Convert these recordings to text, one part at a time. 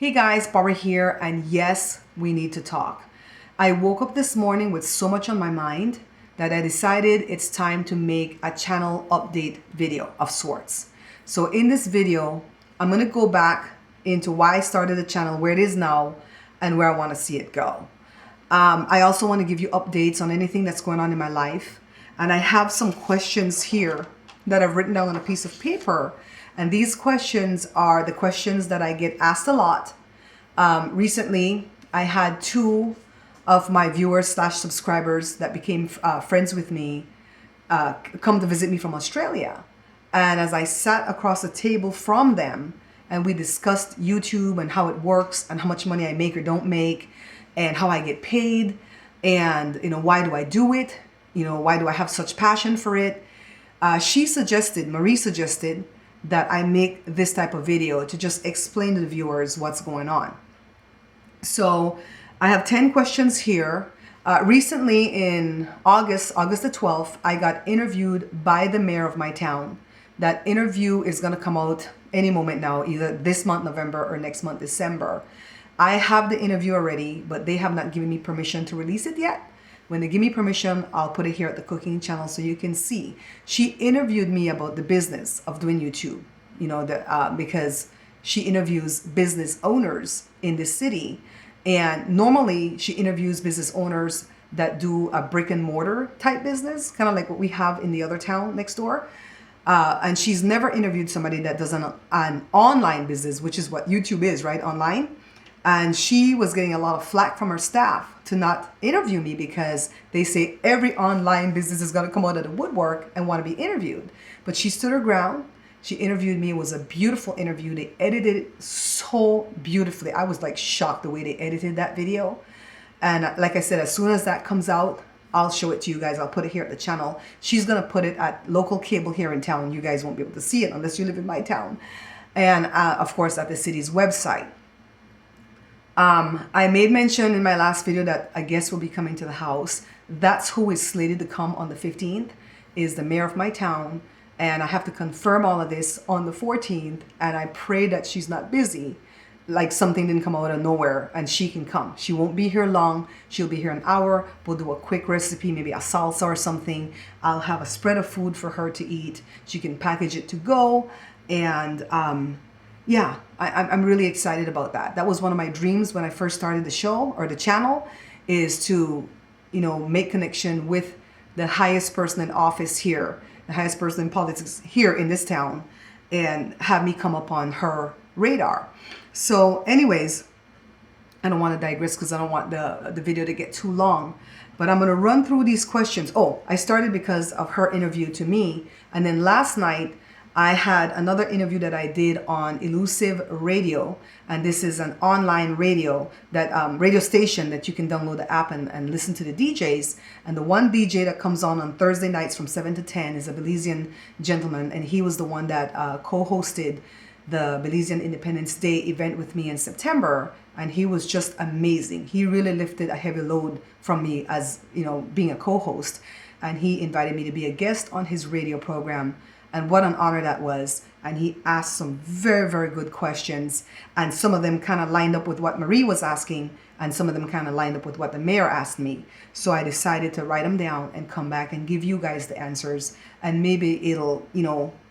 Hey guys, Barbara here, and yes, we need to talk. I woke up this morning with so much on my mind that I decided it's time to make a channel update video of sorts. So in this video, I'm going to go back into why I started the channel, where it is now, and where I want to see it go. I also want to give you updates on anything that's going on in my life. And I have some questions here that I've written down on a piece of paper. And these questions are the questions that I get asked a lot. Recently, I had two of my viewers slash subscribers that became friends with me come to visit me from Australia. And as I sat across the table from them and we discussed YouTube and how it works and how much money I make or don't make and how I get paid and, why do I do it? Why do I have such passion for it? Marie suggested that I make this type of video to just explain to the viewers what's going on. So I have 10 questions here. Recently in August the 12th, I got interviewed by the mayor of my town. That interview is going to come out any moment now, either this month, November, or next month, December. I have the interview already, but they have not given me permission to release it yet. When they give me permission, I'll put it here at the cooking channel so you can see. She interviewed me about the business of doing YouTube, because she interviews business owners in the city. And normally she interviews business owners that do a brick and mortar type business, kind of like what we have in the other town next door. And she's never interviewed somebody that does an online business, which is what YouTube is, right? Online. And she was getting a lot of flack from her staff to not interview me because they say every online business is going to come out of the woodwork and want to be interviewed. But she stood her ground. She interviewed me. It was a beautiful interview. They edited it so beautifully. I was like shocked the way they edited that video. And like I said, as soon as that comes out, I'll show it to you guys. I'll put it here at the channel. She's going to put it at local cable here in town. You guys won't be able to see it unless you live in my town. And of course, at the city's website. I made mention in my last video that a guest will be coming to the house. That's who is slated to come on the 15th, is the mayor of my town. And I have to confirm all of this on the 14th. And I pray that she's not busy, like something didn't come out of nowhere and she can come. She won't be here long. She'll be here an hour. We'll do a quick recipe, maybe a salsa or something. I'll have a spread of food for her to eat. She can package it to go. And yeah, I'm really excited about that. That was one of my dreams when I first started the show or the channel, is to, make connection with the highest person in office here, the highest person in politics here in this town, and have me come up on her radar. So anyways, I don't want to digress because I don't want the video to get too long, but I'm going to run through these questions. Oh, I started because of her interview to me. And then last night, I had another interview that I did on Elusive Radio, and this is an online radio radio station that you can download the app and listen to the DJs. And the one DJ that comes on Thursday nights from 7 to 10 is a Belizean gentleman, and he was the one that co-hosted the Belizean Independence Day event with me in September, and he was just amazing. He really lifted a heavy load from me as, being a co-host, and he invited me to be a guest on his radio program. And what an honor that was. And he asked some very, very good questions. And some of them kind of lined up with what Marie was asking. And some of them kind of lined up with what the mayor asked me. So I decided to write them down and come back and give you guys the answers. And maybe it'll,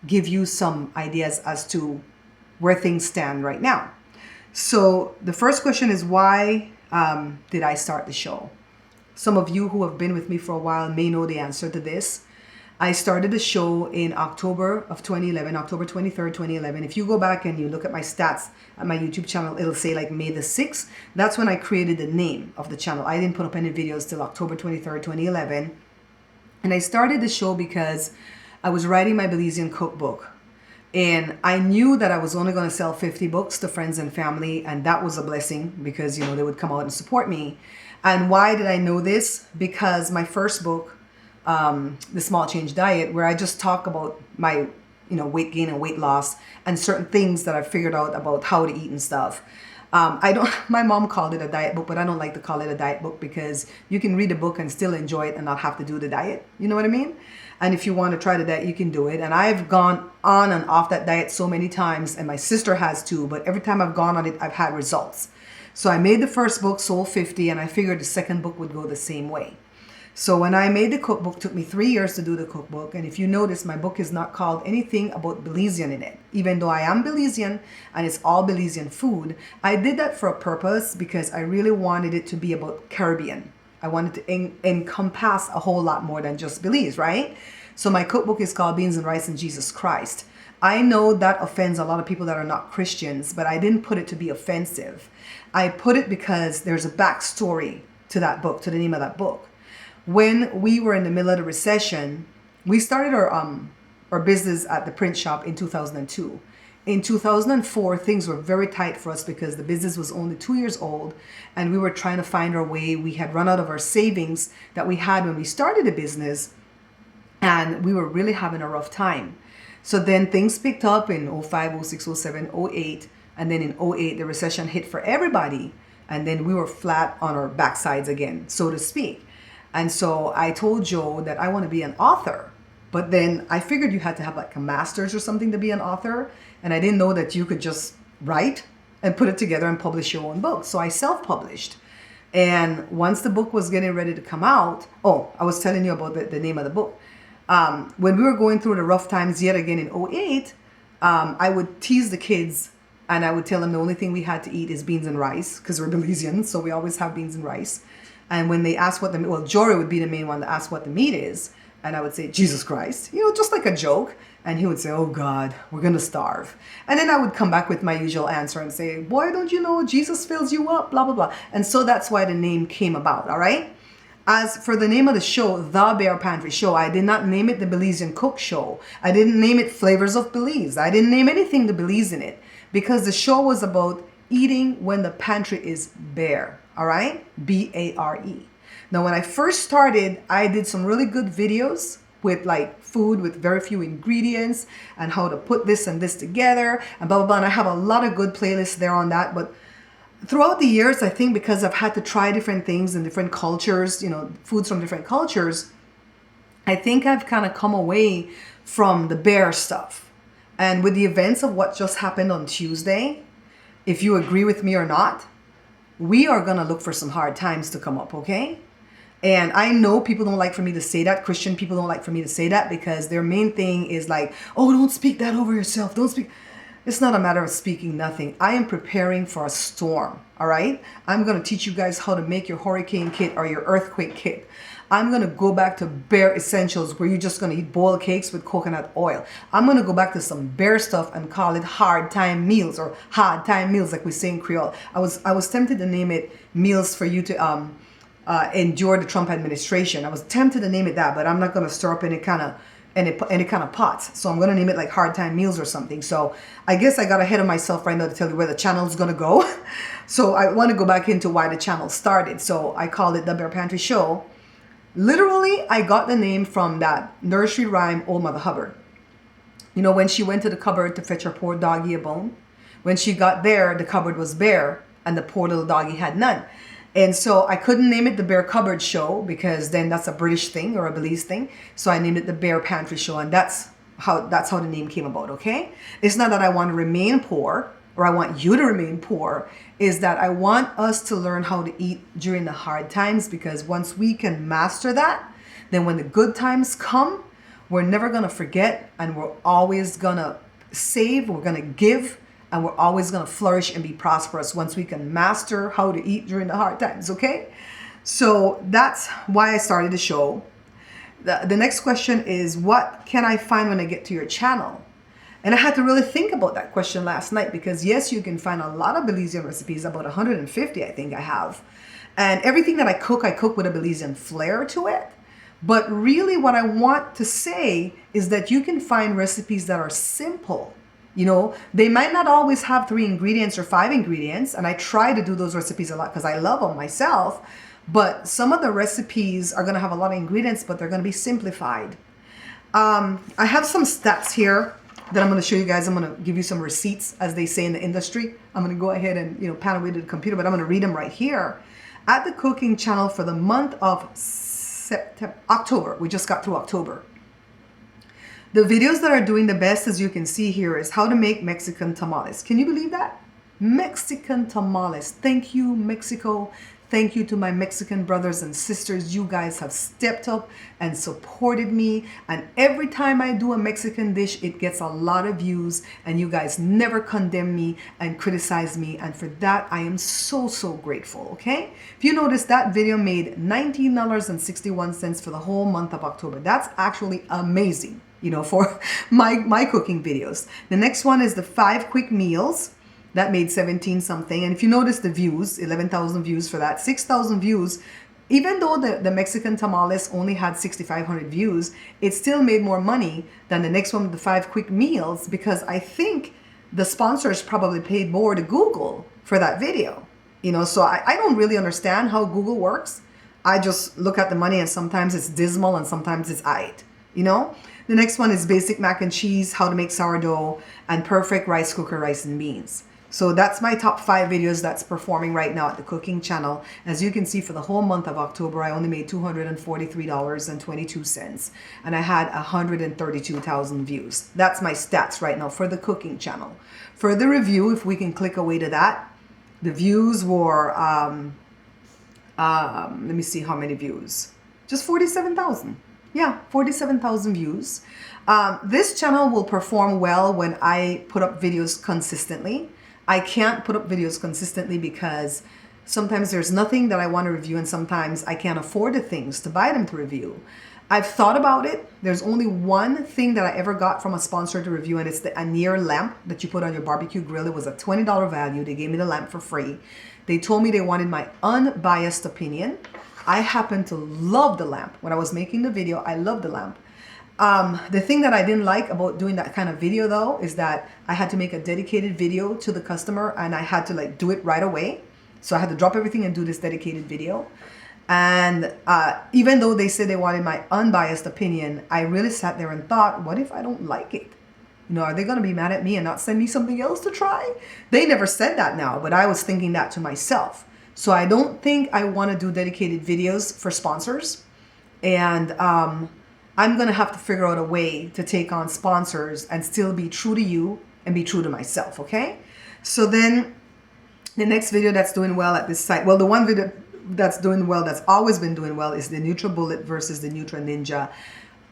give you some ideas as to where things stand right now. So the first question is, why did I start the show? Some of you who have been with me for a while may know the answer to this. I started the show in October of 2011, October 23rd, 2011. If you go back and you look at my stats at my YouTube channel, it'll say like May the 6th. That's when I created the name of the channel. I didn't put up any videos till October 23rd, 2011. And I started the show because I was writing my Belizean cookbook. And I knew that I was only going to sell 50 books to friends and family. And that was a blessing because, they would come out and support me. And why did I know this? Because my first book, The Small Change Diet, where I just talk about my, weight gain and weight loss and certain things that I figured out about how to eat and stuff. I don't, my mom called it a diet book, but I don't like to call it a diet book because you can read a book and still enjoy it and not have to do the diet. You know what I mean? And if you want to try the diet, you can do it. And I've gone on and off that diet so many times, and my sister has too, but every time I've gone on it, I've had results. So I made the first book, sold 50, and I figured the second book would go the same way. So when I made the cookbook, it took me 3 years to do the cookbook. And if you notice, my book is not called anything about Belizean in it. Even though I am Belizean and it's all Belizean food, I did that for a purpose because I really wanted it to be about Caribbean. I wanted to encompass a whole lot more than just Belize, right? So my cookbook is called Beans and Rice and Jesus Christ. I know that offends a lot of people that are not Christians, but I didn't put it to be offensive. I put it because there's a backstory to that book, to the name of that book. When we were in the middle of the recession, we started our business at the print shop in 2002. In 2004, things were very tight for us because the business was only 2 years old and we were trying to find our way. We had run out of our savings that we had when we started the business, and we were really having a rough time. So then things picked up in 05, 06, 07, 08, and then in 08, the recession hit for everybody. And then we were flat on our backsides again, so to speak. And so I told Joe that I want to be an author, but then I figured you had to have like a master's or something to be an author. And I didn't know that you could just write and put it together and publish your own book. So I self-published. And once the book was getting ready to come out, oh, I was telling you about the name of the book. When we were going through the rough times yet again in 08, I would tease the kids and I would tell them the only thing we had to eat is beans and rice because we're Belizeans, so we always have beans and rice. And when they asked what Jory would be the main one to ask what the meat is. And I would say, Jesus Christ, just like a joke. And he would say, oh God, we're going to starve. And then I would come back with my usual answer and say, boy, don't you know Jesus fills you up, blah, blah, blah. And so that's why the name came about, all right? As for the name of the show, The Bear Pantry Show, I did not name it The Belizean Cook Show. I didn't name it Flavors of Belize. I didn't name anything to Belize in it because the show was about eating when the pantry is bare. All right, B-A-R-E. Now, when I first started, I did some really good videos with like food with very few ingredients and how to put this and this together and blah, blah, blah. And I have a lot of good playlists there on that. But throughout the years, I think because I've had to try different things in different cultures, foods from different cultures, I think I've kind of come away from the bare stuff. And with the events of what just happened on Tuesday, if you agree with me or not, we are going to look for some hard times to come up, okay? And I know people don't like for me to say that. Christian people don't like for me to say that because their main thing is like, oh, don't speak that over yourself. Don't speak. It's not a matter of speaking nothing. I am preparing for a storm, all right? I'm going to teach you guys how to make your hurricane kit or your earthquake kit. I'm going to go back to bare essentials where you're just going to eat boiled cakes with coconut oil. I'm going to go back to some bare stuff and call it hard time meals or hard time meals like we say in Creole. I was tempted to name it meals for you to endure the Trump administration. I was tempted to name it that, but I'm not going to stir up any kind of pots. So I'm going to name it like hard time meals or something. So I guess I got ahead of myself right now to tell you where the channel is going to go. So I want to go back into why the channel started. So I called it The Bear Pantry Show. Literally, I got the name from that nursery rhyme, Old Mother Hubbard. When she went to the cupboard to fetch her poor doggy a bone, when she got there, the cupboard was bare and the poor little doggy had none. And so I couldn't name it The Bear Cupboard Show because then that's a British thing or a Belize thing. So I named it The Bear Pantry Show, and that's how the name came about, okay? It's not that I want to remain poor or I want you to remain poor, is that I want us to learn how to eat during the hard times, because once we can master that, then when the good times come, we're never going to forget, and we're always going to save, we're going to give, and we're always going to flourish and be prosperous once we can master how to eat during the hard times, okay? So that's why I started the show. The next question is, what can I find when I get to your channel? And I had to really think about that question last night, because yes, you can find a lot of Belizean recipes, about 150 I think I have. And everything that I cook with a Belizean flair to it. But really what I want to say is that you can find recipes that are simple. They might not always have 3 ingredients or 5 ingredients. And I try to do those recipes a lot because I love them myself. But some of the recipes are going to have a lot of ingredients, but they're going to be simplified. I have some stats here Then I'm going to show you guys, I'm going to give you some receipts, as they say in the industry. I'm going to go ahead and, pan away to the computer, but I'm going to read them right here. At the cooking channel for the month of October, we just got through October. The videos that are doing the best, as you can see here, is how to make Mexican tamales. Can you believe that? Mexican tamales. Thank you, Mexico. Thank you to my Mexican brothers and sisters. You guys have stepped up and supported me. And every time I do a Mexican dish, it gets a lot of views. And you guys never condemn me and criticize me. And for that, I am so, so grateful, okay? If you notice, that video made $19.61 for the whole month of October. That's actually amazing, for my cooking videos. The next one is the 5 quick meals. That made 17 something. And if you notice the views, 11,000 views for that, 6,000 views. Even though the Mexican tamales only had 6,500 views, it still made more money than the next one with the 5 quick meals, because I think the sponsors probably paid more to Google for that video. So I don't really understand how Google works. I just look at the money, and sometimes it's dismal and sometimes it's aight. The next one is basic mac and cheese, how to make sourdough, and perfect rice cooker rice and beans. So that's my top 5 videos that's performing right now at the cooking channel. As you can see, for the whole month of October, I only made $243.22, and I had 132,000 views. That's my stats right now for the cooking channel. For the review, if we can click away to that, the views were, let me see how many views. Just 47,000. Yeah, 47,000 views. This channel will perform well when I put up videos consistently. I can't put up videos consistently because sometimes there's nothing that I want to review, and sometimes I can't afford the things to buy them to review. I've thought about it. There's only one thing that I ever got from a sponsor to review, and it's the Anir lamp that you put on your barbecue grill. It was a $20 value. They gave me the lamp for free. They told me they wanted my unbiased opinion. I happen to love the lamp. When I was making the video, I loved the lamp. The thing that I didn't like about doing that kind of video, though, is that I had to make a dedicated video to the customer, and I had to do it right away. So I had to drop everything and do this dedicated video. And even though they said they wanted my unbiased opinion, I really sat there and thought, what if I don't like it? Are they going to be mad at me and not send me something else to try? They never said that now, but I was thinking that to myself. So I don't think I want to do dedicated videos for sponsors. And I'm going to have to figure out a way to take on sponsors and still be true to you and be true to myself, okay? So then the next video that's doing well at this site, well, the one video that's doing well, that's always been doing well, is the NutriBullet versus the NutriNinja.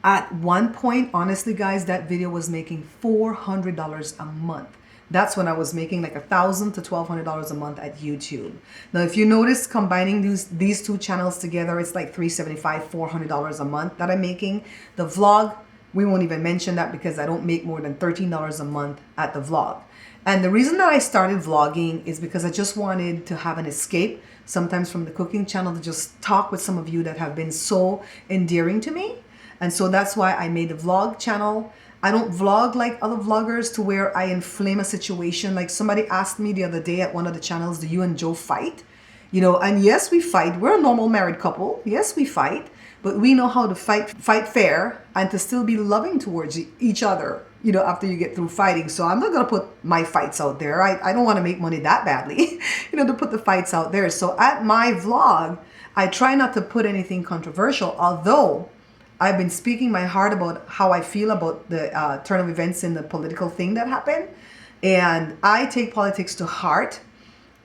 At one point, honestly, guys, that video was making $400 a month. That's when I was making like $1,000 to $1,200 a month at YouTube. Now, if you notice, combining these two channels together, it's like $375, $400 a month that I'm making. The vlog, we won't even mention that because I don't make more than $13 a month at the vlog. And the reason that I started vlogging is because I just wanted to have an escape sometimes from the cooking channel, to just talk with some of you that have been so endearing to me. And so that's why I made the vlog channel. I don't vlog like other vloggers to where I inflame a situation. Like somebody asked me the other day at one of the channels, do you and Joe fight? And yes, we fight. We're a normal married couple. Yes, we fight. But we know how to fight fair and to still be loving towards each other, after you get through fighting. So I'm not going to put my fights out there. I don't want to make money that badly, to put the fights out there. So at my vlog, I try not to put anything controversial, although I've been speaking my heart about how I feel about the turn of events in the political thing that happened. And I take politics to heart.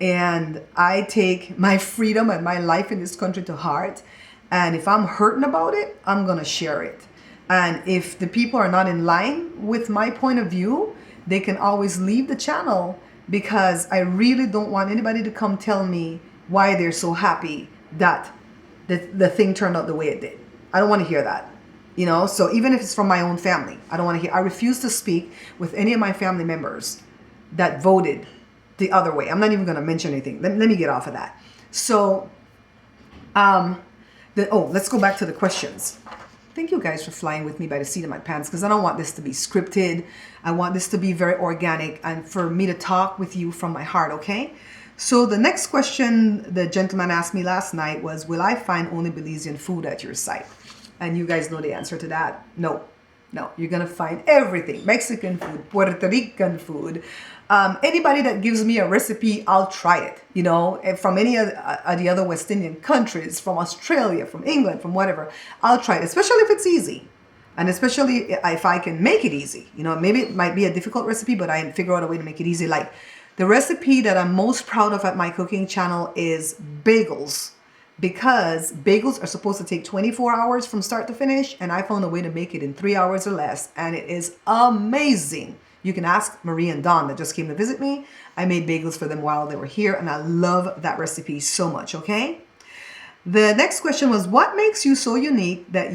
And I take my freedom and my life in this country to heart. And if I'm hurting about it, I'm going to share it. And if the people are not in line with my point of view, they can always leave the channel, because I really don't want anybody to come tell me why they're so happy that the thing turned out the way it did. I don't want to hear that, so even if it's from my own family, I don't want to hear. I refuse to speak with any of my family members that voted the other way. I'm not even going to mention anything. Let me get off of that. So, let's go back to the questions. Thank you guys for flying with me by the seat of my pants, because I don't want this to be scripted. I want this to be very organic and for me to talk with you from my heart, okay? So the next question the gentleman asked me last night was, will I find only Belizean food at your site? And you guys know the answer to that. No, No, you're going to find everything. Mexican food, Puerto Rican food. Anybody that gives me a recipe, I'll try it. And from any of the other West Indian countries, from Australia, from England, from whatever, I'll try it, especially if it's easy. And especially if I can make it easy. Maybe it might be a difficult recipe, but I figure out a way to make it easy. Like the recipe that I'm most proud of at my cooking channel is bagels. Because bagels are supposed to take 24 hours from start to finish, and I found a way to make it in 3 hours or less, and it is amazing. You can ask Marie and Dawn that just came to visit me. I made bagels for them while they were here, and I love that recipe so much, okay? The next question was, what makes you so unique that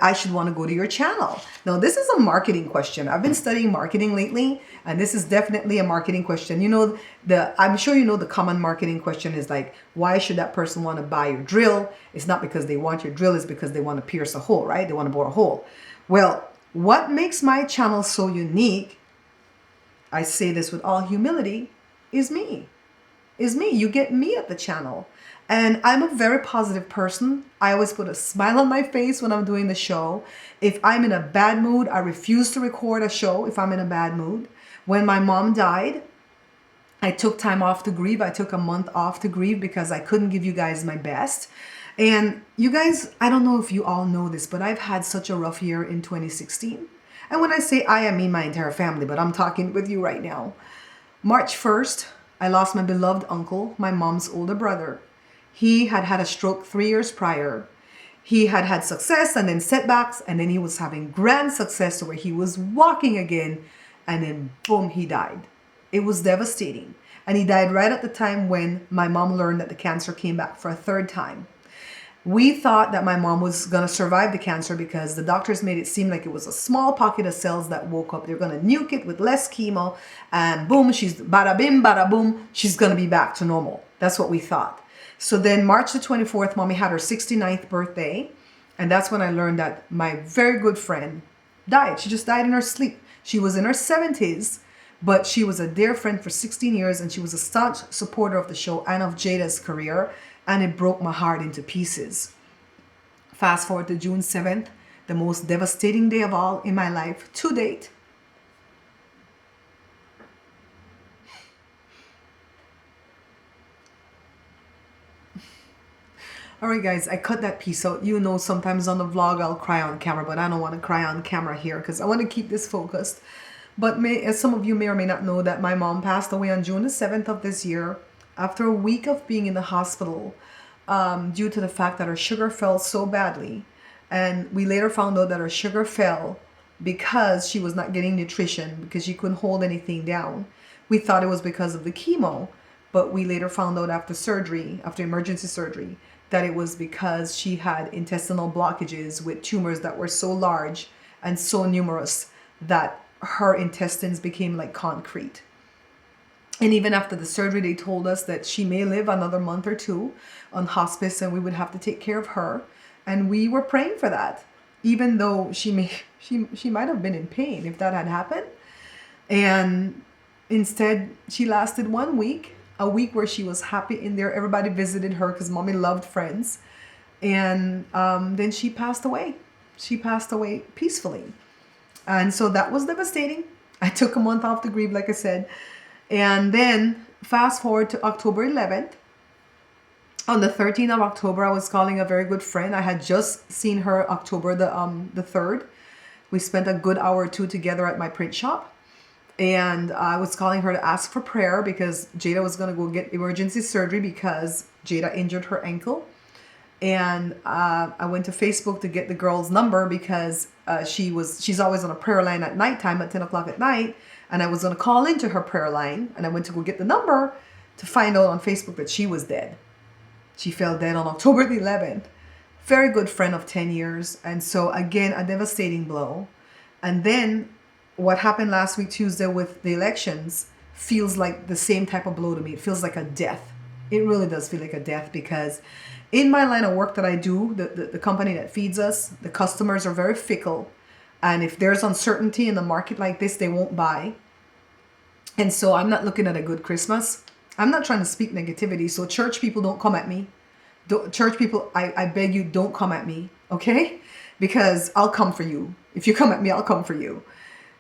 I should want to go to your channel? Now, this is a marketing question. I've been studying marketing lately, and this is definitely a marketing question. I'm sure the common marketing question is like, why should that person want to buy your drill? It's not because they want your drill, it's because they want to pierce a hole, right? They want to bore a hole. Well, what makes my channel so unique, I say this with all humility, is me. You get me at the channel. And I'm a very positive person. I always put a smile on my face when I'm doing the show. If I'm in a bad mood, I refuse to record a show if I'm in a bad mood. When my mom died, I took time off to grieve. I took a month off to grieve because I couldn't give you guys my best. And you guys, I don't know if you all know this, but I've had such a rough year in 2016. And when I say I mean my entire family, but I'm talking with you right now. March 1st, I lost my beloved uncle, my mom's older brother. He had had a stroke 3 years prior. He had had success and then setbacks, and then he was having grand success where he was walking again, and then boom, he died. It was devastating. And he died right at the time when my mom learned that the cancer came back for a third time. We thought that my mom was going to survive the cancer because the doctors made it seem like it was a small pocket of cells that woke up. They're going to nuke it with less chemo, and boom, she's bada bim, bada boom, she's going to be back to normal. That's what we thought. So then March the 24th, Mommy had her 69th birthday. And that's when I learned that my very good friend died. She just died in her sleep. She was in her 70s, but she was a dear friend for 16 years. And she was a staunch supporter of the show and of Jada's career. And it broke my heart into pieces. Fast forward to June 7th, the most devastating day of all in my life to date. Alright guys, I cut that piece out. Sometimes on the vlog I'll cry on camera, but I don't want to cry on camera here because I want to keep this focused. But as some of you may or may not know, that my mom passed away on June the 7th of this year after a week of being in the hospital due to the fact that her sugar fell so badly. And we later found out that her sugar fell because she was not getting nutrition, because she couldn't hold anything down. We thought it was because of the chemo, but we later found out after emergency surgery, that it was because she had intestinal blockages with tumors that were so large and so numerous that her intestines became like concrete. And even after the surgery, they told us that she may live another month or two on hospice and we would have to take care of her. And we were praying for that, even though she might have been in pain if that had happened. And instead, she lasted 1 week. A week where she was happy in there. Everybody visited her because Mommy loved friends. And then she passed away. She passed away peacefully. And so that was devastating. I took a month off to grieve, like I said. And then fast forward to October 11th. On the 13th of October, I was calling a very good friend. I had just seen her October the 3rd. We spent a good hour or two together at my print shop. And I was calling her to ask for prayer because Jada was going to go get emergency surgery because Jada injured her ankle. And I went to Facebook to get the girl's number because she's always on a prayer line at nighttime at 10 o'clock at night. And I was going to call into her prayer line. And I went to go get the number to find out on Facebook that she was dead. She fell dead on October the 11th. Very good friend of 10 years. And so again, a devastating blow. And then what happened last week, Tuesday, with the elections feels like the same type of blow to me. It feels like a death. It really does feel like a death because in my line of work that I do, the company that feeds us, the customers are very fickle. And if there's uncertainty in the market like this, they won't buy. And so I'm not looking at a good Christmas. I'm not trying to speak negativity. So church people, don't come at me. Church people, I beg you, don't come at me. Okay? because I'll come for you. If you come at me, I'll come for you.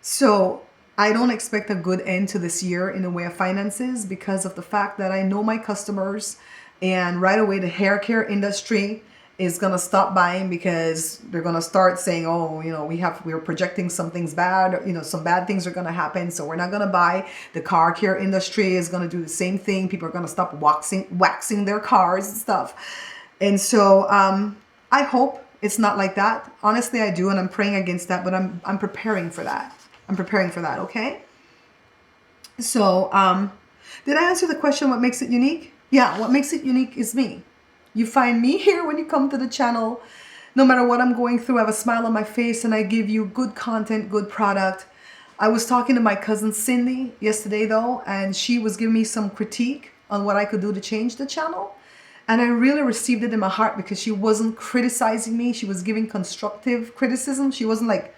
So I don't expect a good end to this year in the way of finances because of the fact that I know my customers, and right away the hair care industry is going to stop buying because they're going to start saying, oh, we're projecting something's bad, some bad things are going to happen, so we're not going to buy. The car care industry is going to do the same thing. People are going to stop waxing their cars and stuff. And so I hope it's not like that. Honestly, I do, and I'm praying against that, but I'm preparing for that. I'm preparing for that, okay? So, did I answer the question, what makes it unique? Yeah, what makes it unique is me. You find me here when you come to the channel. No matter what I'm going through, I have a smile on my face and I give you good content, good product. I was talking to my cousin Cindy yesterday though, and she was giving me some critique on what I could do to change the channel. And I really received it in my heart because she wasn't criticizing me. She was giving constructive criticism. She wasn't like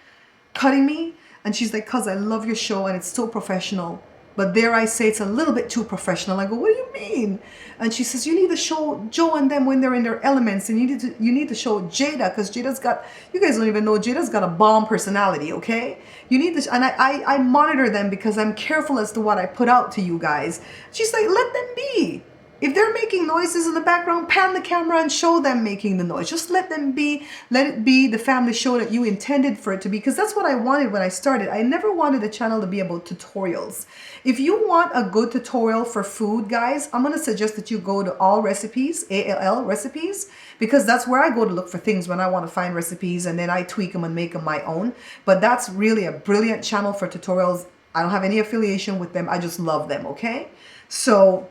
cutting me. And she's like, cuz I love your show and it's so professional. But dare I say it's a little bit too professional. I go, what do you mean? And she says, you need to show Joe and them when they're in their elements. And you need to show Jada, because Jada's got, you guys don't even know, Jada's got a bomb personality, okay? You need to, and I monitor them because I'm careful as to what I put out to you guys. She's like, let them be. If they're making noises in the background, pan the camera and show them making the noise. Just let them be. Let it be the family show that you intended for it to be. Because that's what I wanted when I started. I never wanted the channel to be about tutorials. If you want a good tutorial for food, guys, I'm going to suggest that you go to All Recipes, ALL Recipes, because that's where I go to look for things when I want to find recipes, and then I tweak them and make them my own. But that's really a brilliant channel for tutorials. I don't have any affiliation with them. I just love them, okay? So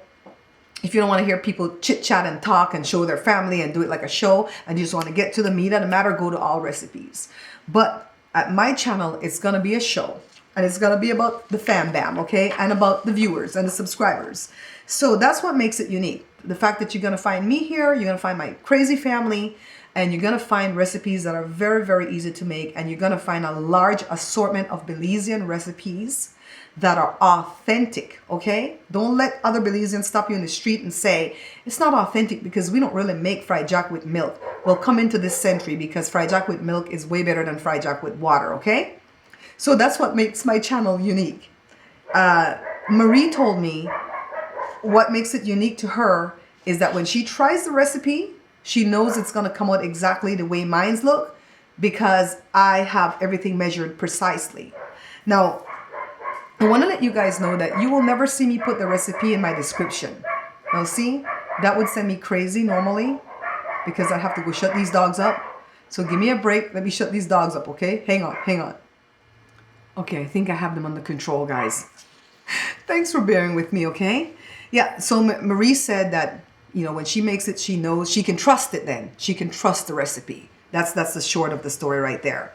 if you don't want to hear people chit chat and talk and show their family and do it like a show, and you just want to get to the meat of the matter, go to All Recipes. But at my channel, it's going to be a show. And it's going to be about the fam bam, okay? And about the viewers and the subscribers. So that's what makes it unique. The fact that you're going to find me here, you're going to find my crazy family, and you're going to find recipes that are very, very easy to make. And you're going to find a large assortment of Belizean recipes that are authentic, okay? Don't let other Belizeans stop you in the street and say, it's not authentic because we don't really make fried jack with milk. Well, come into this century because fried jack with milk is way better than fried jack with water, okay? So that's what makes my channel unique. Marie told me what makes it unique to her is that when she tries the recipe, she knows it's going to come out exactly the way mine's look because I have everything measured precisely. Now, I want to let you guys know that you will never see me put the recipe in my description. Now see, that would send me crazy normally because I have to go shut these dogs up. So give me a break. Let me shut these dogs up, okay? Hang on, hang on. Okay, I think I have them under control, guys. Thanks for bearing with me, okay? Yeah, so Marie said that, when she makes it, she knows she can trust it then. She can trust the recipe. That's the short of the story right there.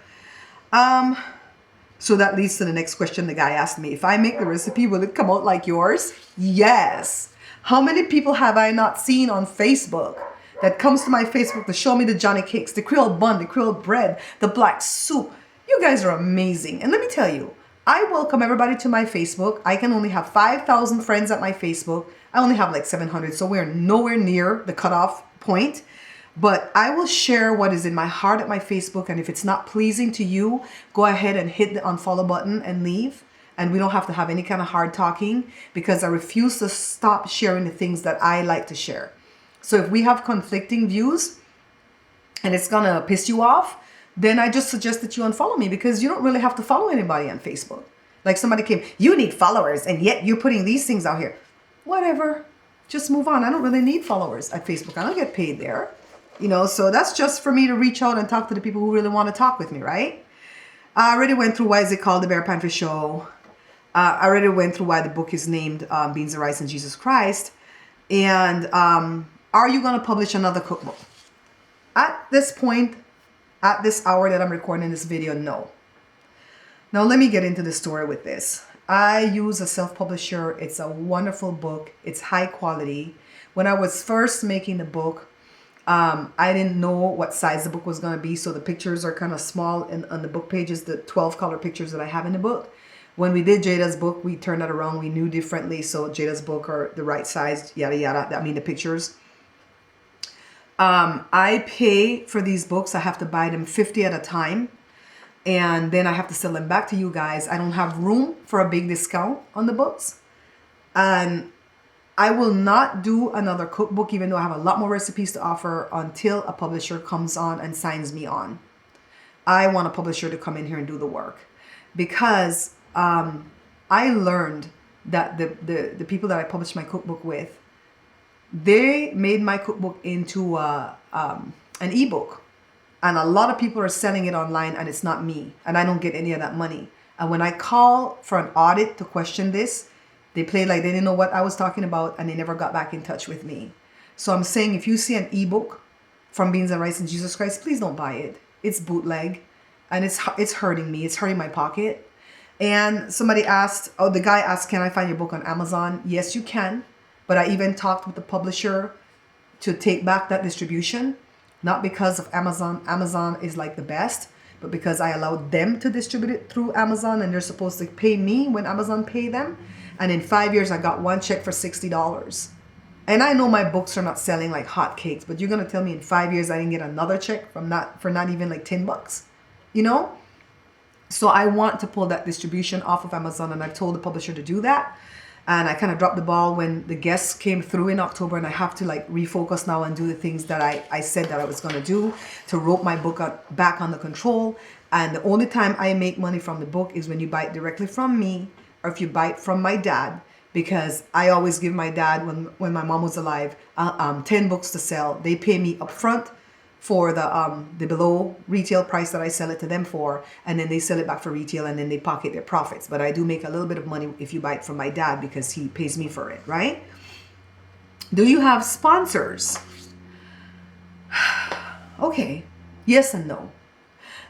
So that leads to the next question the guy asked me. If I make the recipe, will it come out like yours? Yes. How many people have I not seen on Facebook that comes to my Facebook to show me the Johnny cakes, the Creole bun, the Creole bread, the black soup? You guys are amazing. And let me tell you, I welcome everybody to my Facebook. I can only have 5,000 friends at my Facebook. I only have like 700, so we're nowhere near the cutoff point. But I will share what is in my heart at my Facebook. And if it's not pleasing to you, go ahead and hit the unfollow button and leave. And we don't have to have any kind of hard talking because I refuse to stop sharing the things that I like to share. So if we have conflicting views and it's going to piss you off, then I just suggest that you unfollow me because you don't really have to follow anybody on Facebook. Like somebody came, you need followers and yet you're putting these things out here. Whatever, just move on. I don't really need followers at Facebook. I don't get paid there. So that's just for me to reach out and talk to the people who really want to talk with me, right? I already went through why is it called the Bear Pantry Show. I already went through why the book is named Beans and Rice and Jesus Christ. And are you going to publish another cookbook? At this point, at this hour that I'm recording this video, no. Now let me get into the story with this. I use a self-publisher. It's a wonderful book. It's high quality. When I was first making the book, I didn't know what size the book was going to be. So the pictures are kind of small and on the book pages, the 12 color pictures that I have in the book. When we did Jada's book, we turned that around. We knew differently. So Jada's book are the right size, yada, yada. I mean, the pictures. I pay for these books. I have to buy them 50 at a time. And then I have to sell them back to you guys. I don't have room for a big discount on the books. And I will not do another cookbook, even though I have a lot more recipes to offer, until a publisher comes on and signs me on. I want a publisher to come in here and do the work, because I learned that the people that I published my cookbook with, they made my cookbook into an ebook. And a lot of people are selling it online, and it's not me. And I don't get any of that money. And when I call for an audit to question this, they play like they didn't know what I was talking about, and they never got back in touch with me. So I'm saying, if you see an ebook from Beans and Rice and Jesus Christ, please don't buy it. It's bootleg, and it's hurting me. It's hurting my pocket. And somebody asked, the guy asked, can I find your book on Amazon? Yes, you can. But I even talked with the publisher to take back that distribution. Not because of Amazon. Amazon is like the best, but because I allowed them to distribute it through Amazon, and they're supposed to pay me when Amazon pay them. And in 5 years, I got one check for $60. And I know my books are not selling like hotcakes, but you're going to tell me in 5 years I didn't get another check for not even like $10, you know? So I want to pull that distribution off of Amazon, and I've told the publisher to do that. And I kind of dropped the ball when the guests came through in October, and I have to like refocus now and do the things that I said that I was going to do to rope my book back under control. And the only time I make money from the book is when you buy it directly from me, or if you buy it from my dad, because I always give my dad, when my mom was alive, 10 books to sell. They pay me upfront for the below retail price that I sell it to them for, and then they sell it back for retail, and then they pocket their profits. But I do make a little bit of money if you buy it from my dad, because he pays me for it, right? Do you have sponsors? Okay, yes and no.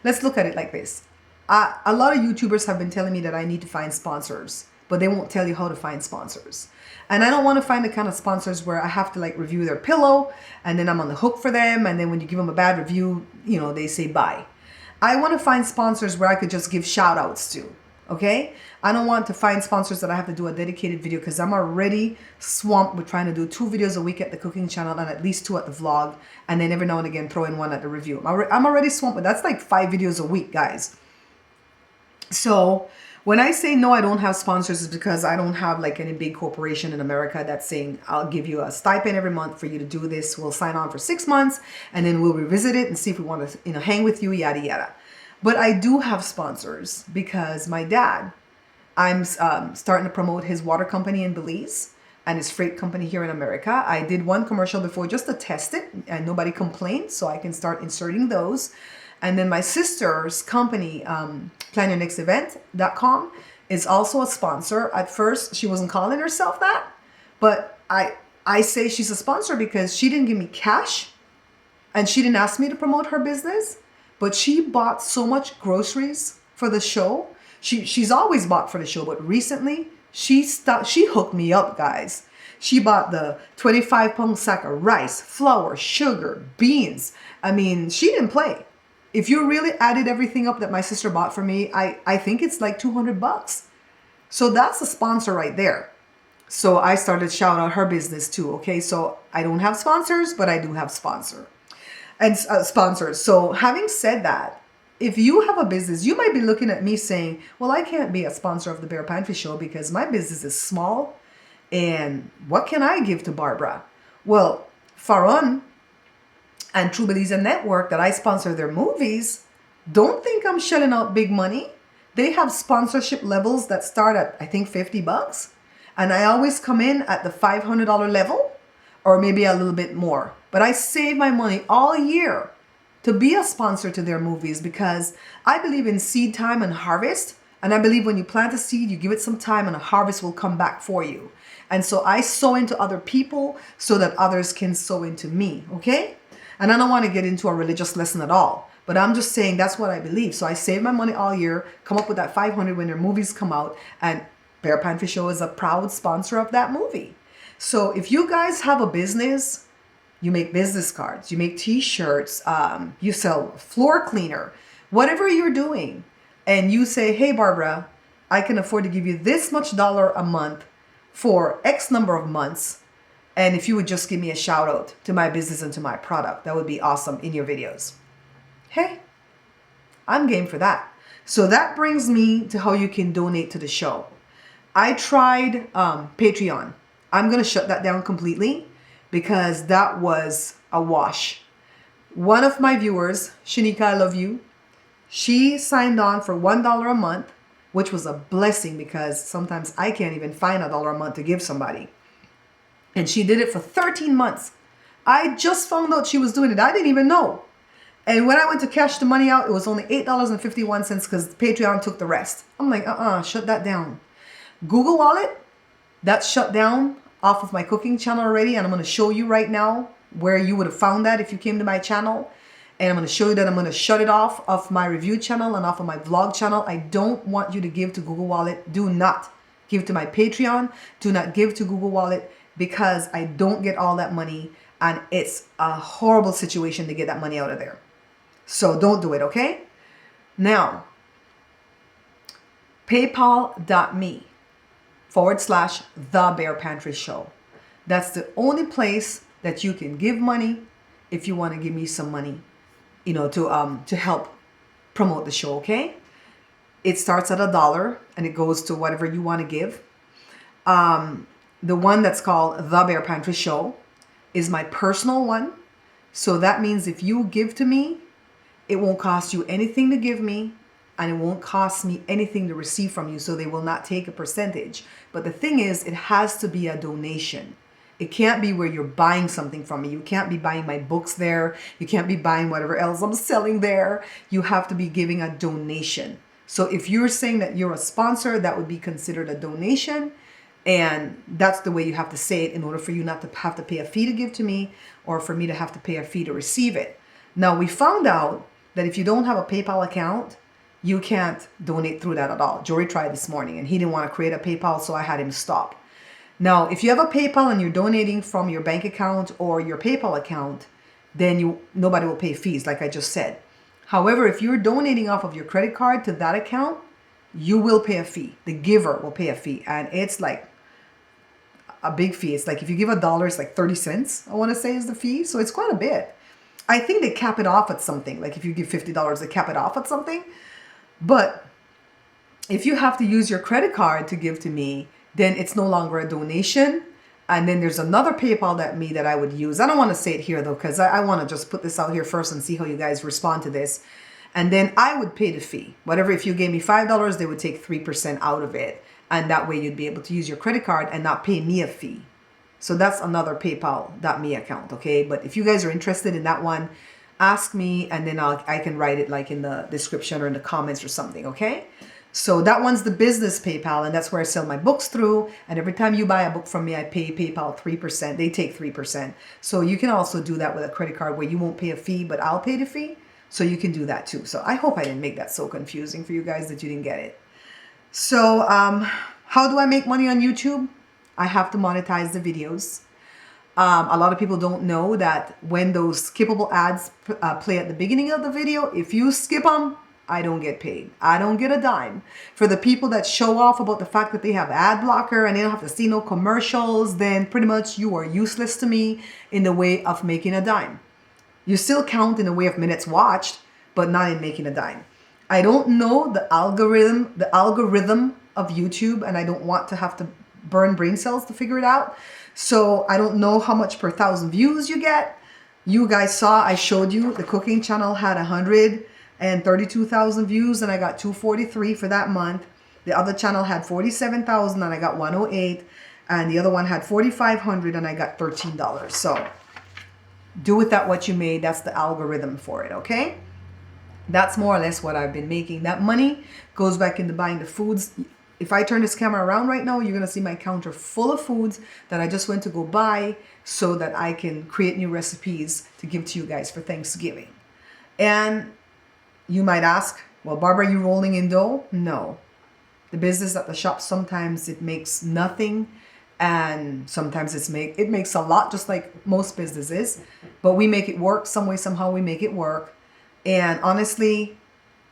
Let's look at it like this. A lot of YouTubers have been telling me that I need to find sponsors, but they won't tell you how to find sponsors. And I don't want to find the kind of sponsors where I have to like review their pillow, and then I'm on the hook for them. And then when you give them a bad review, you know, they say bye. I want to find sponsors where I could just give shout outs to. Okay. I don't want to find sponsors that I have to do a dedicated video, because I'm already swamped with trying to do 2 videos a week at the cooking channel, and at least 2 at the vlog. And then every now and again, throw in 1 at the review. I'm already swamped with that's like 5 videos a week, guys. So when I say no, I don't have sponsors, is because I don't have like any big corporation in America that's saying, I'll give you a stipend every month for you to do this. We'll sign on for 6 months, and then we'll revisit it and see if we want to, hang with you, yada, yada. But I do have sponsors, because my dad, I'm starting to promote his water company in Belize and his freight company here in America. I did 1 commercial before just to test it, and nobody complained, so I can start inserting those. And then my sister's company, planyournextevent.com, is also a sponsor. At first, she wasn't calling herself that, but I say she's a sponsor because she didn't give me cash, and she didn't ask me to promote her business, but she bought so much groceries for the show. She's always bought for the show, but recently she hooked me up, guys. She bought the 25-pound sack of rice, flour, sugar, beans. I mean, she didn't play. If you really added everything up that my sister bought for me, I think it's like $200. So that's a sponsor right there. So I started shouting out her business too. Okay, so I don't have sponsors, but I do have sponsors. So having said that, if you have a business, you might be looking at me saying, well, I can't be a sponsor of the Bear Pantry Show because my business is small. And what can I give to Barbara? Well, Farron and True Belize Network, that I sponsor their movies, don't think I'm shelling out big money. They have sponsorship levels that start at, I think, $50. And I always come in at the $500 level, or maybe a little bit more. But I save my money all year to be a sponsor to their movies, because I believe in seed time and harvest. And I believe when you plant a seed, you give it some time, and a harvest will come back for you. And so I sow into other people so that others can sow into me. Okay? And I don't want to get into a religious lesson at all, but I'm just saying that's what I believe. So I save my money all year, come up with that $500 when their movies come out, and Bear Pantry Show is a proud sponsor of that movie. So if you guys have a business, you make business cards, you make t-shirts, you sell floor cleaner, whatever you're doing, and you say, hey, Barbara, I can afford to give you this much dollar a month for X number of months, And if you would just give me a shout out to my business and to my product, that would be awesome in your videos. Hey, I'm game for that. So that brings me to how you can donate to the show. I tried Patreon. I'm going to shut that down completely because that was a wash. One of my viewers, Shanika, I love you. She signed on for $1 a month, which was a blessing because sometimes I can't even find $1 a month to give somebody. And she did it for 13 months. I just found out she was doing it. I didn't even know. And when I went to cash the money out, it was only $8.51 because Patreon took the rest. I'm like, shut that down. Google Wallet, that's shut down off of my cooking channel already. And I'm going to show you right now where you would have found that if you came to my channel. And I'm going to show you that I'm going to shut it off of my review channel and off of my vlog channel. I don't want you to give to Google Wallet. Do not give to my Patreon. Do not give to Google Wallet because I don't get all that money. And it's a horrible situation to get that money out of there. So don't do it, okay? Now, paypal.me/The Bear Pantry Show. That's the only place that you can give money if you want to give me some money, to help promote the show, okay? It starts at $1 and it goes to whatever you want to give. The one that's called The Bear Pantry Show is my personal one. So that means if you give to me, it won't cost you anything to give me and it won't cost me anything to receive from you. So they will not take a percentage. But the thing is, it has to be a donation. It can't be where you're buying something from me. You can't be buying my books there. You can't be buying whatever else I'm selling there. You have to be giving a donation. So if you're saying that you're a sponsor, that would be considered a donation. And that's the way you have to say it in order for you not to have to pay a fee to give to me or for me to have to pay a fee to receive it. Now, we found out that if you don't have a PayPal account, you can't donate through that at all. Jory tried this morning and he didn't want to create a PayPal, so I had him stop. Now, if you have a PayPal and you're donating from your bank account or your PayPal account, then nobody will pay fees, like I just said. However, if you're donating off of your credit card to that account, you will pay a fee. The giver will pay a fee. And it's like a big fee. It's like if you give $1, it's like 30 cents, I want to say, is the fee. So it's quite a bit. I think they cap it off at something. Like if you give $50, they cap it off at something. But if you have to use your credit card to give to me, then it's no longer a donation. And then there's another PayPal that I would use. I don't want to say it here though, because I want to just put this out here first and see how you guys respond to this. And then I would pay the fee. Whatever, if you gave me $5, they would take 3% out of it. And that way you'd be able to use your credit card and not pay me a fee. So that's another PayPal.me account, okay? But if you guys are interested in that one, ask me and then I can write it like in the description or in the comments or something, okay? So that one's the business PayPal, and that's where I sell my books through. And every time you buy a book from me, I pay PayPal 3%. They take 3%. So you can also do that with a credit card where you won't pay a fee, but I'll pay the fee. So you can do that too. So I hope I didn't make that so confusing for you guys that you didn't get it. So how do I make money on YouTube? I have to monetize the videos. A lot of people don't know that when those skippable ads play at the beginning of the video, if you skip them, I don't get paid. I don't get a dime. For the people that show off about the fact that they have ad blocker and they don't have to see no commercials, then pretty much you are useless to me in the way of making a dime. You still count in the way of minutes watched, but not in making a dime. I don't know the algorithm of YouTube, and I don't want to have to burn brain cells to figure it out. So I don't know how much per 1,000 views you get. You guys saw, I showed you the cooking channel had 132,000 views and I got 243 for that month. The other channel had 47,000 and I got 108. And the other one had 4,500 and I got $13. So do with that what you made. That's the algorithm for it, okay? That's more or less what I've been making. That money goes back into buying the foods. If I turn this camera around right now, you're going to see my counter full of foods that I just went to go buy so that I can create new recipes to give to you guys for Thanksgiving. And you might ask, well, Barbara, are you rolling in dough? No. The business at the shop, sometimes it makes nothing and sometimes it makes a lot, just like most businesses. But we make it work some way, somehow we make it work. And honestly,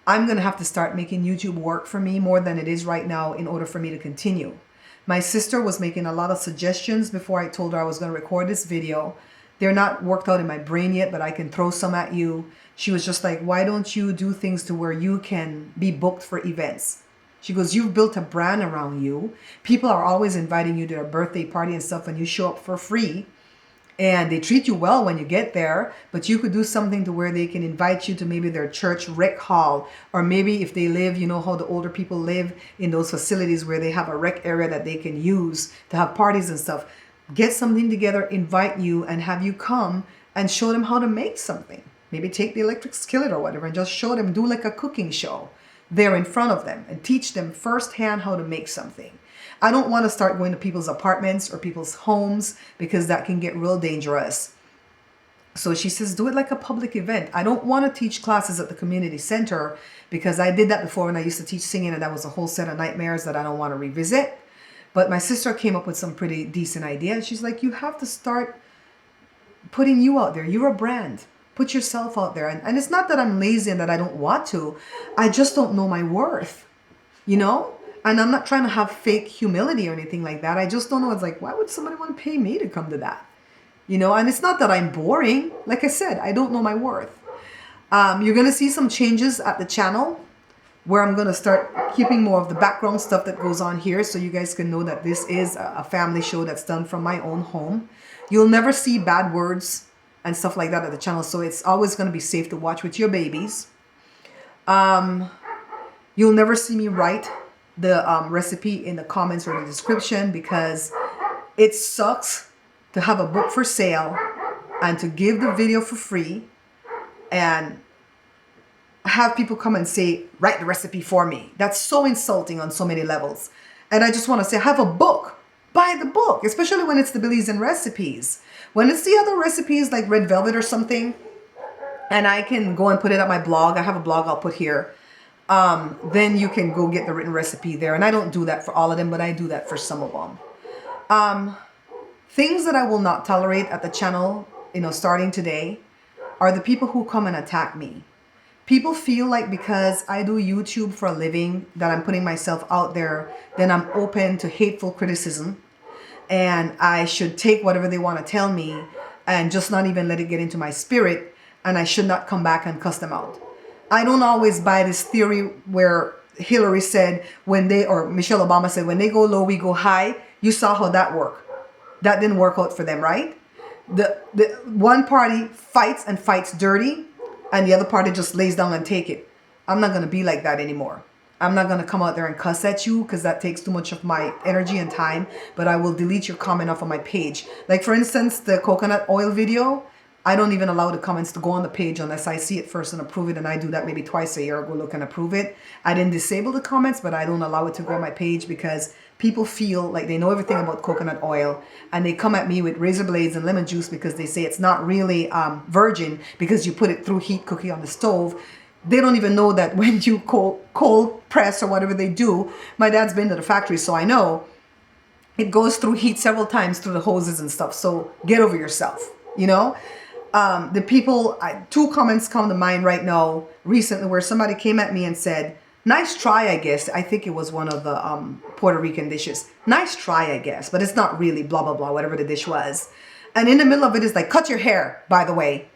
I'm going to have to start making YouTube work for me more than it is right now in order for me to continue. My sister was making a lot of suggestions before I told her I was going to record this video. They're not worked out in my brain yet, but I can throw some at you. She was just like, why don't you do things to where you can be booked for events? She goes, you've built a brand around you. People are always inviting you to their birthday party and stuff, and you show up for free. And they treat you well when you get there, but you could do something to where they can invite you to maybe their church rec hall, or maybe if they live, you know how the older people live in those facilities where they have a rec area that they can use to have parties and stuff. Get something together, invite you, and have you come and show them how to make something. Maybe take the electric skillet or whatever and just show them, do like a cooking show there in front of them and teach them firsthand how to make something. I don't want to start going to people's apartments or people's homes because that can get real dangerous. So she says, do it like a public event. I don't want to teach classes at the community center because I did that before when I used to teach singing, and that was a whole set of nightmares that I don't want to revisit. But my sister came up with some pretty decent ideas. She's like, you have to start putting you out there. You're a brand. Put yourself out there. And it's not that I'm lazy and that I don't want to. I just don't know my worth, you know? And I'm not trying to have fake humility or anything like that. I just don't know. It's like, why would somebody want to pay me to come to that? You know, and it's not that I'm boring. Like I said, I don't know my worth. You're going to see some changes at the channel where I'm going to start keeping more of the background stuff that goes on here so you guys can know that this is a family show that's done from my own home. You'll never see bad words and stuff like that at the channel, so it's always going to be safe to watch with your babies. You'll never see me write the recipe in the comments or the description because it sucks to have a book for sale and to give the video for free and have people come and say, write the recipe for me. That's so insulting on so many levels. And I just want to say, have a book. Buy the book, especially when it's the Belizean recipes. When it's the other recipes like red velvet or something, and I can go and put it at my blog. I have a blog I'll put here. Then you can go get the written recipe there. And I don't do that for all of them, but I do that for some of them. Things that I will not tolerate at the channel, you know, starting today, are the people who come and attack me. People feel like because I do YouTube for a living, that I'm putting myself out there, then I'm open to hateful criticism. And I should take whatever they want to tell me and just not even let it get into my spirit. And I should not come back and cuss them out. I don't always buy this theory where Hillary said or Michelle Obama said, when they go low, we go high. You saw how that worked. That didn't work out for them, right? The one party fights and fights dirty, and the other party just lays down and take it. I'm not going to be like that anymore. I'm not going to come out there and cuss at you because that takes too much of my energy and time, but I will delete your comment off of my page. Like for instance, the coconut oil video, I don't even allow the comments to go on the page unless I see it first and approve it, and I do that maybe twice a year. Go look and approve it. I didn't disable the comments, but I don't allow it to go on my page because people feel like they know everything about coconut oil, and they come at me with razor blades and lemon juice because they say it's not really virgin because you put it through heat cooking on the stove. They don't even know that when you cold press or whatever they do. My dad's been to the factory, so I know it goes through heat several times through the hoses and stuff. So get over yourself, you know. The people, two comments come to mind right now recently where somebody came at me and said, nice try, I guess. I think it was one of the Puerto Rican dishes. Nice try, I guess, but it's not really blah, blah, blah, whatever the dish was. And in the middle of it is like, cut your hair, by the way.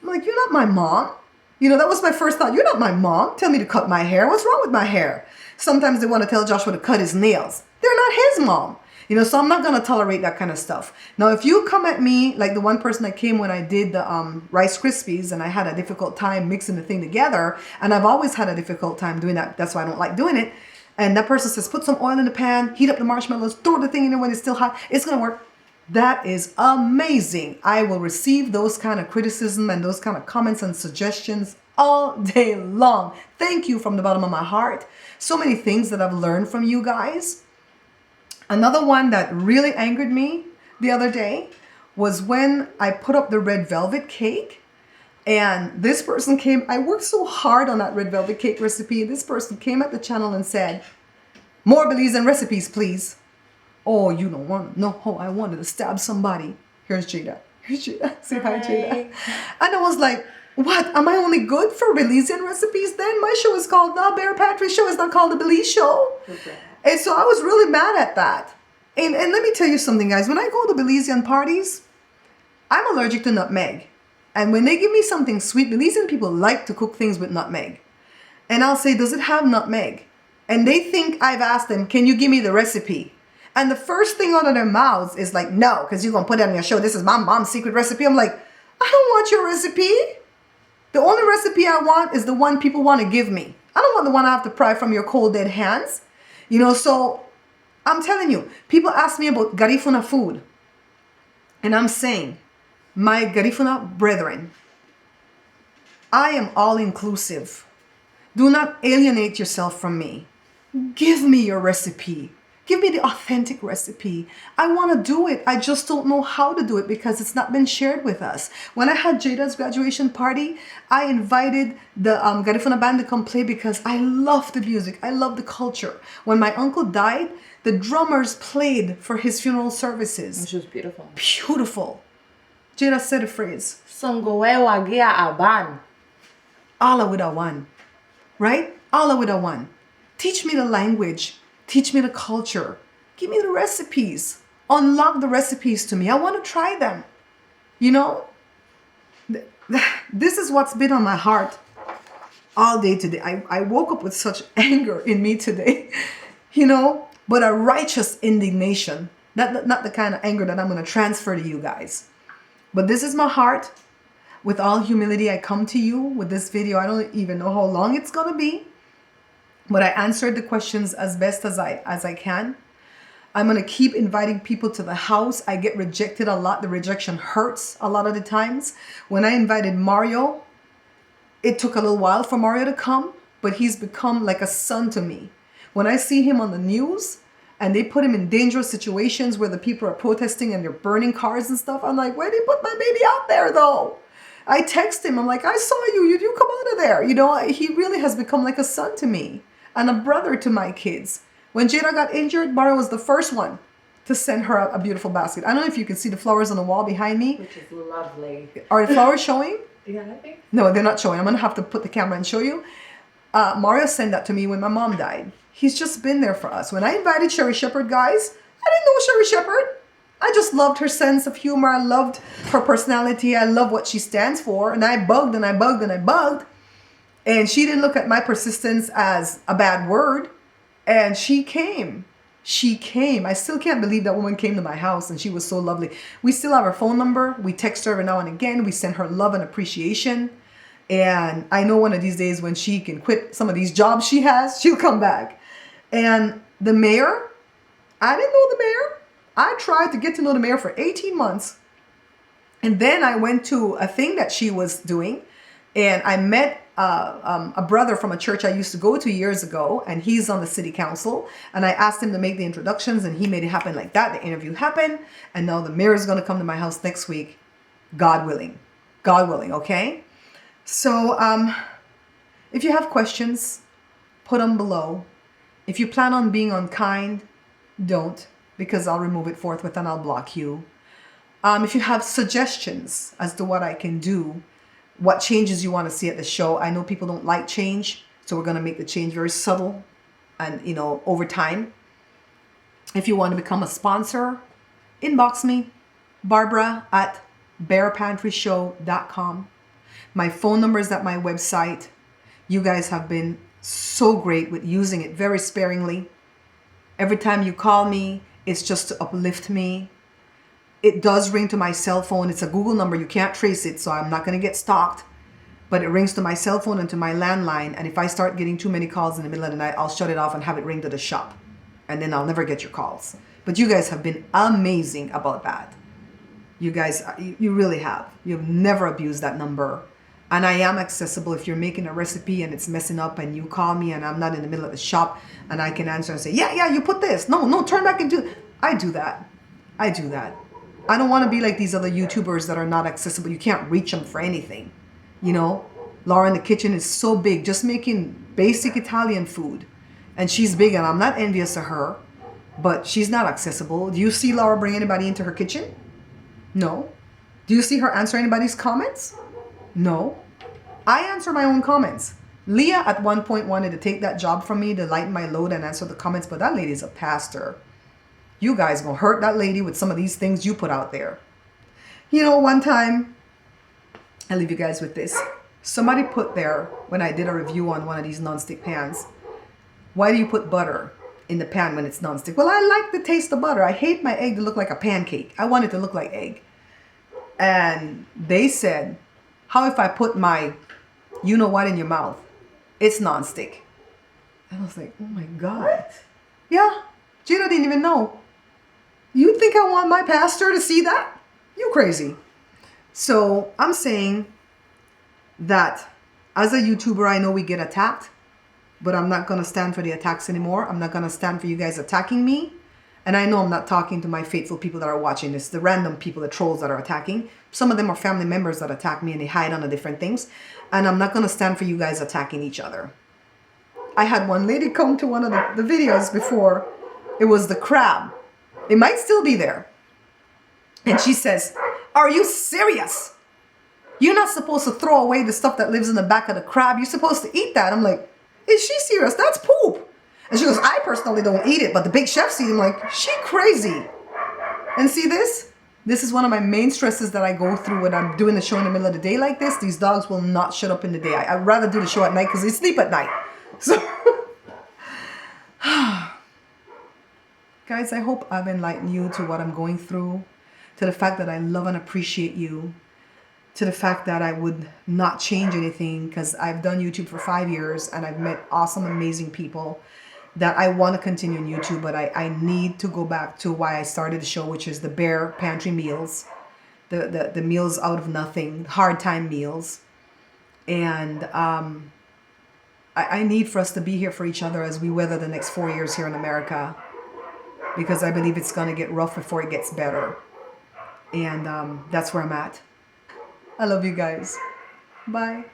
I'm like, you're not my mom. You know, that was my first thought. You're not my mom. Tell me to cut my hair. What's wrong with my hair? Sometimes they want to tell Joshua to cut his nails. They're not his mom. You know, so I'm not going to tolerate that kind of stuff. Now, if you come at me, like the one person that came when I did the Rice Krispies and I had a difficult time mixing the thing together, and I've always had a difficult time doing that. That's why I don't like doing it. And that person says, put some oil in the pan, heat up the marshmallows, throw the thing in there when it's still hot. It's going to work. That is amazing. I will receive those kind of criticism and those kind of comments and suggestions all day long. Thank you from the bottom of my heart. So many things that I've learned from you guys. Another one that really angered me the other day was when I put up the red velvet cake, and this person came. I worked so hard on that red velvet cake recipe. This person came at the channel and said, more Belizean recipes, please. Oh, you don't want to know how I wanted to stab somebody. Here's Jada. Here's Jada. Say hi, Jada. And I was like, what? Am I only good for Belizean recipes then? My show is called The Bear Pantry Show. It's not called The Belize Show. Okay. And so I was really mad at that. And let me tell you something, guys. When I go to Belizean parties, I'm allergic to nutmeg. And when they give me something sweet, Belizean people like to cook things with nutmeg. And I'll say, does it have nutmeg? And they think I've asked them, can you give me the recipe? And the first thing out of their mouths is like, no, because you're going to put it on your show. This is my mom's secret recipe. I'm like, I don't want your recipe. The only recipe I want is the one people want to give me. I don't want the one I have to pry from your cold dead hands. You know, so I'm telling you, people ask me about Garifuna food. And I'm saying, my Garifuna brethren, I am all inclusive. Do not alienate yourself from me. Give me your recipe. Give me the authentic recipe. I want to do it. I just don't know how to do it because it's not been shared with us. When I had Jada's graduation party, I invited the Garifuna band to come play because I love the music. I love the culture. When my uncle died, the drummers played for his funeral services. Which was beautiful. Beautiful. Jada said a phrase. Songoewa gia aban. Allah with a one. Right? Allah with a one. Teach me the language. Teach me the culture. Give me the recipes. Unlock the recipes to me. I want to try them. You know, this is what's been on my heart all day today. I woke up with such anger in me today, you know, but a righteous indignation. Not the kind of anger that I'm going to transfer to you guys. But this is my heart. With all humility, I come to you with this video. I don't even know how long it's going to be. But I answered the questions as best as I can. I'm going to keep inviting people to the house. I get rejected a lot. The rejection hurts a lot of the times. When I invited Mario, it took a little while for Mario to come, but he's become like a son to me. When I see him on the news and they put him in dangerous situations where the people are protesting and they're burning cars and stuff, I'm like, where did they put my baby out there though? I text him. I'm like, I saw you. You come out of there. You know, he really has become like a son to me. And a brother to my kids. When Jada got injured, Mario was the first one to send her a beautiful basket. I don't know if you can see the flowers on the wall behind me. Which is lovely. Are the flowers showing? Yeah, I think. No, they're not showing. I'm going to have to put the camera and show you. Mario sent that to me when my mom died. He's just been there for us. When I invited Sherry Shepherd, guys, I didn't know Sherry Shepherd. I just loved her sense of humor. I loved her personality. I love what she stands for. And I bugged and I bugged and I bugged. And she didn't look at my persistence as a bad word. And she came. She came. I still can't believe that woman came to my house and she was so lovely. We still have her phone number. We text her every now and again. We send her love and appreciation. And I know one of these days when she can quit some of these jobs she has, she'll come back. And the mayor, I didn't know the mayor. I tried to get to know the mayor for 18 months. And then I went to a thing that she was doing. And I met a brother from a church I used to go to years ago, and he's on the city council. And I asked him to make the introductions, and he made it happen like that. The interview happened, and now the mayor is going to come to my house next week, God willing. God willing, okay? So if you have questions, put them below. If you plan on being unkind, don't, because I'll remove it forthwith and I'll block you. If you have suggestions as to what I can do, what changes you want to see at the show. I know people don't like change, so we're going to make the change very subtle and, you know, over time. If you want to become a sponsor, inbox me, Barbara at bearpantryshow.com. My phone number is at my website. You guys have been so great with using it very sparingly. Every time you call me, it's just to uplift me. It does ring to my cell phone. It's a Google number. You can't trace it, so I'm not going to get stalked. But it rings to my cell phone and to my landline. And if I start getting too many calls in the middle of the night, I'll shut it off and have it ring to the shop. And then I'll never get your calls. But you guys have been amazing about that. You guys, you really have. You've never abused that number. And I am accessible. If you're making a recipe and it's messing up and you call me and I'm not in the middle of the shop and I can answer and say, yeah, you put this. No, turn back and do. I do that. I do that. I don't want to be like these other YouTubers that are not accessible. You can't reach them for anything. You know, Laura in the kitchen is so big, just making basic Italian food. And she's big and I'm not envious of her, but she's not accessible. Do you see Laura bring anybody into her kitchen? No. Do you see her answer anybody's comments? No. I answer my own comments. Leah at one point wanted to take that job from me to lighten my load and answer the comments, but that lady's a pastor. You guys gonna hurt that lady with some of these things you put out there. You know, one time, I'll leave you guys with this. Somebody put there, when I did a review on one of these non-stick pans, why do you put butter in the pan when it's non-stick? Well, I like the taste of butter. I hate my egg to look like a pancake. I want it to look like egg. And they said, how if I put my you know what in your mouth? It's non-stick. And I was like, oh my God. Yeah, Gina didn't even know. You think I want my pastor to see that? You crazy. So I'm saying that as a YouTuber, I know we get attacked, but I'm not going to stand for the attacks anymore. I'm not going to stand for you guys attacking me. And I know I'm not talking to my faithful people that are watching this, the random people, the trolls that are attacking. Some of them are family members that attack me and they hide under different things. And I'm not going to stand for you guys attacking each other. I had one lady come to one of the videos before. It was the crab. It might still be there. And she says, are you serious? You're not supposed to throw away the stuff that lives in the back of the crab. You're supposed to eat that. I'm like, is she serious? That's poop. And she goes, I personally don't eat it, but the big chefs eat it. I'm like, she crazy. And see this? This is one of my main stresses that I go through when I'm doing the show in the middle of the day like this. These dogs will not shut up in the day. I'd rather do the show at night because they sleep at night. So, guys, I hope I've enlightened you to what I'm going through, to the fact that I love and appreciate you, to the fact that I would not change anything because I've done YouTube for 5 years and I've met awesome, amazing people that I want to continue on YouTube, but I need to go back to why I started the show, which is the Bear Pantry meals, the meals out of nothing, hard time meals. And I need for us to be here for each other as we weather the next 4 years here in America, because I believe it's going to get rough before it gets better. And that's where I'm at. I love you guys. Bye.